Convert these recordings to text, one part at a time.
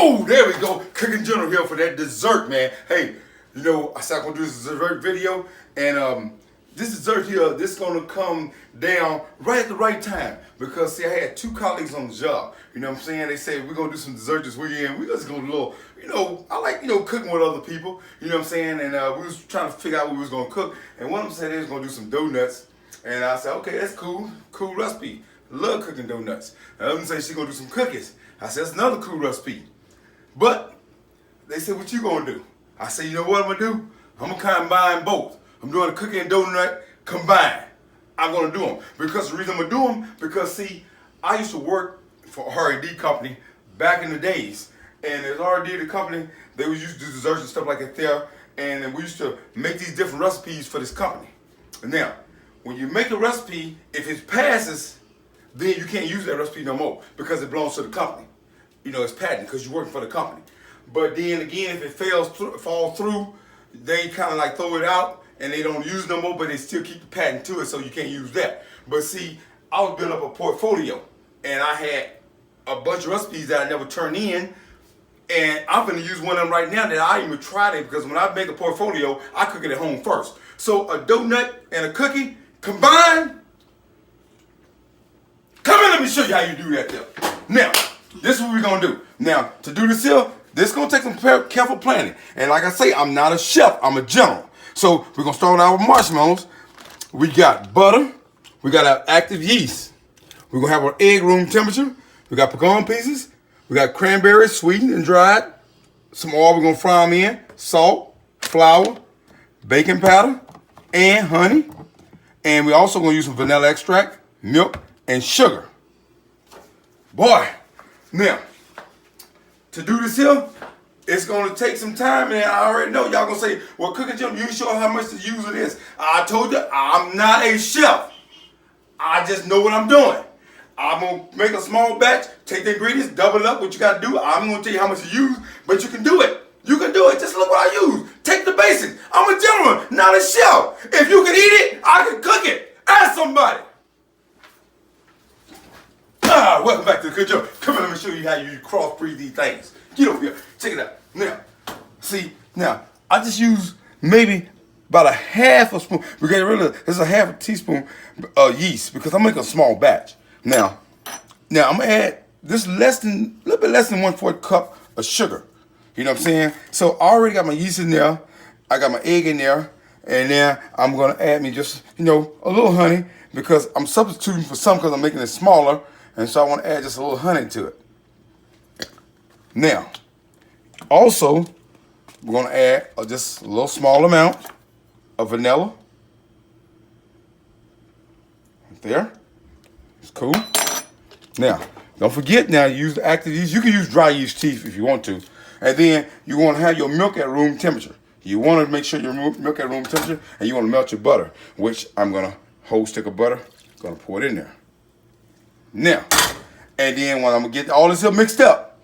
Oh, there we go. Cooking General here for that dessert, man. Hey, you know, I said I'm gonna do this dessert video, and this dessert here, this is gonna come down right at the right time because see, I had two colleagues on the job. You know what I'm saying? They said we're gonna do some dessert this weekend. We just gonna do a little, you know, I like cooking with other people. You know what I'm saying? And we was trying to figure out what we was gonna cook, and one of them said they was gonna do some donuts, and I said, okay, that's cool, cool recipe. Love cooking donuts. The other one said she's gonna do some cookies. I said that's another cool recipe. But they said, what you gonna do? I said, you know what I'm gonna do? I'm gonna combine both. I'm doing a cookie and donut combined. I'm gonna do them. Because the reason I'm gonna do them, because see, I used to work for R&D company back in the days. And as R&D the company, they was used to do desserts and stuff like that there. And we used to make these different recipes for this company. And now, when you make a recipe, if it passes, then you can't use that recipe no more because it belongs to the company. You know, it's patent because you're working for the company. But then again, if it falls through, they kind of like throw it out and they don't use it no more, but they still keep the patent to it, so you can't use that. But see, I was building up a portfolio and I had a bunch of recipes that I never turned in, and I'm going to use one of them right now that I even tried it because when I make a portfolio, I cook it at home first. So a donut and a cookie combined. Come in, let me show you how you do that there. Now, this is what we're gonna do. Now, to do this here, this is gonna take some careful planning. And like I say, I'm not a chef, I'm a general. So we're gonna start with our marshmallows. We got butter, we got our active yeast. We're gonna have our egg room temperature. We got pecan pieces, we got cranberries, sweetened and dried. Some oil, we're gonna fry them in. Salt, flour, baking powder, and honey. And we're also gonna use some vanilla extract, milk, and sugar. Boy, now, to do this here, it's gonna take some time, and I already know y'all gonna say, well, Cooking Jim, you sure how much to use of this? I told you, I'm not a chef. I just know what I'm doing. I'm gonna make a small batch, take the ingredients, double up what you gotta do. I'm gonna tell you how much to use, but you can do it. You can do it, just look what I use. Take the basics. I'm a gentleman, not a chef. If you can eat it, I can cook it. Ask somebody. Welcome back to the Good Job. Come here, let me show you how you crossbreed these things. Get over here, check it out. Now, see, I just use maybe about a half a spoon. Because really, this is a half a teaspoon yeast because I'm making a small batch. Now I'm gonna add this a little bit less than 1/4 cup of sugar. You know what I'm saying? So I already got my yeast in there. I got my egg in there, and then I'm gonna add me just a little honey because I'm substituting for some because I'm making it smaller. And so I want to add just a little honey to it. Now, also, we're going to add just a little small amount of vanilla. Right there. It's cool. Now, don't forget now, use the active yeast. You can use dry yeast tea if you want to. And then you want to have your milk at room temperature. You want to make sure your milk at room temperature, and you want to melt your butter, which I'm going to whole stick of butter, going to pour it in there. Now, and then when I'm gonna get all this here mixed up,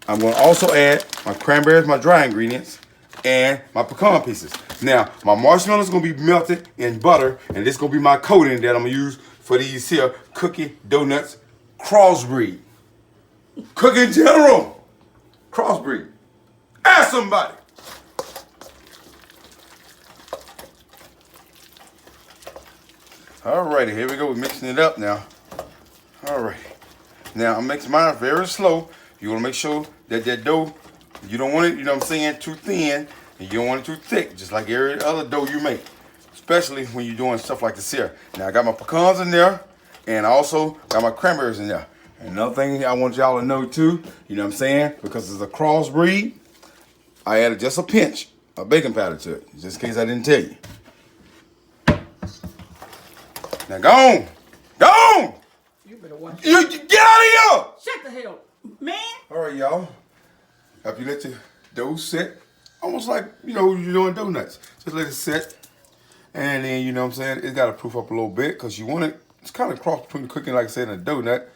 I'm gonna also add my cranberries, my dry ingredients, and my pecan pieces. Now, my marshmallows gonna be melted in butter, and this gonna be my coating that I'm gonna use for these here cookie donuts crossbreed. Cooking General crossbreed. Ask somebody. Alrighty, here we go. We're mixing it up now. Alright, now I'm mixing mine very slow. You want to make sure that dough, you don't want it, too thin, and you don't want it too thick, just like every other dough you make, especially when you're doing stuff like this here. Now I got my pecans in there, and I also got my cranberries in there. And another thing I want y'all to know too, because it's a crossbreed, I added just a pinch of baking powder to it, just in case I didn't tell you. Now go on! You get out of here! Shut the hell, man! All right, y'all. After you let your dough set, almost like you're doing donuts. Just let it set, and then it's got to proof up a little bit because you want it. It's kind of cross between the cooking, like I said, and a donut.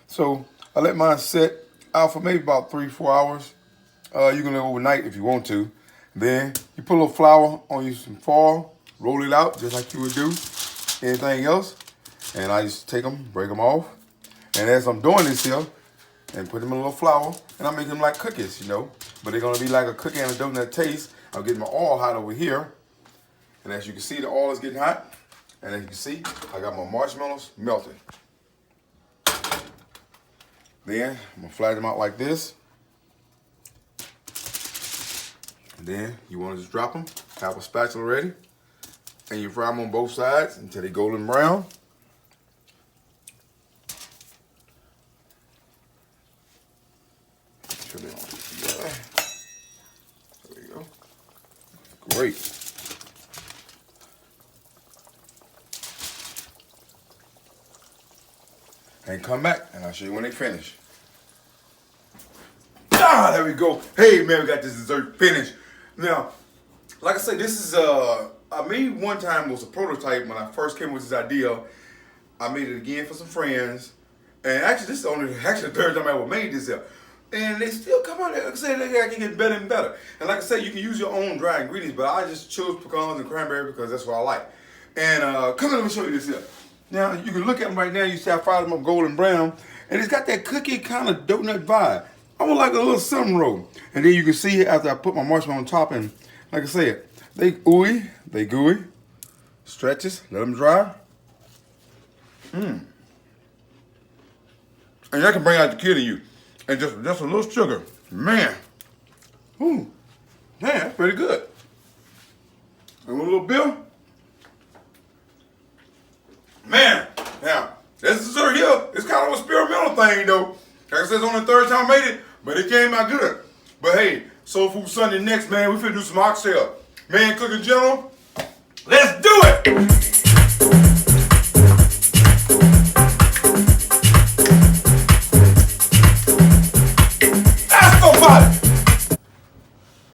So I let mine set out for maybe about 3-4 hours. You can live overnight if you want to. Then you put a little flour on some foil, roll it out just like you would do anything else. And I just take them, break them off. And as I'm doing this here, and put them in a little flour, and I'll make them like cookies, you know. But they're gonna be like a cookie and a donut taste. I'm getting my oil hot over here, and as you can see, the oil is getting hot. And as you can see, I got my marshmallows melted. Then I'm gonna flatten them out like this. And then you wanna just drop them, have a spatula ready, and you fry them on both sides until they're golden brown. There you go. Great. And come back and I'll show you when they finish. Ah, there we go. Hey man, we got this dessert finished. Now, like I said, this is I made one time, was a prototype when I first came with this idea. I made it again for some friends. And actually this is only the third time I ever made this here. And they still come out, like I said, they can get better and better. And like I said, you can use your own dry ingredients, but I just chose pecans and cranberry because that's what I like. And come on, let me show you this here. Now, you can look at them right now, you see I fried them up golden brown, and it's got that cookie kind of donut vibe. Almost like a little cinnamon roll. And then you can see after I put my marshmallow on top, and like I said, they ooey, they gooey, stretches, let them dry. And that can bring out the kid in you. And just a little sugar. Man. Ooh. Man, that's pretty good. And a little bill. Man, now, this dessert here, it's kind of an experimental thing though. Like I said, it's only the third time I made it, but it came out good. But hey, Soul Food Sunday next, man, we finna do some oxtail. Man, Cooking General, let's do it! Ask somebody!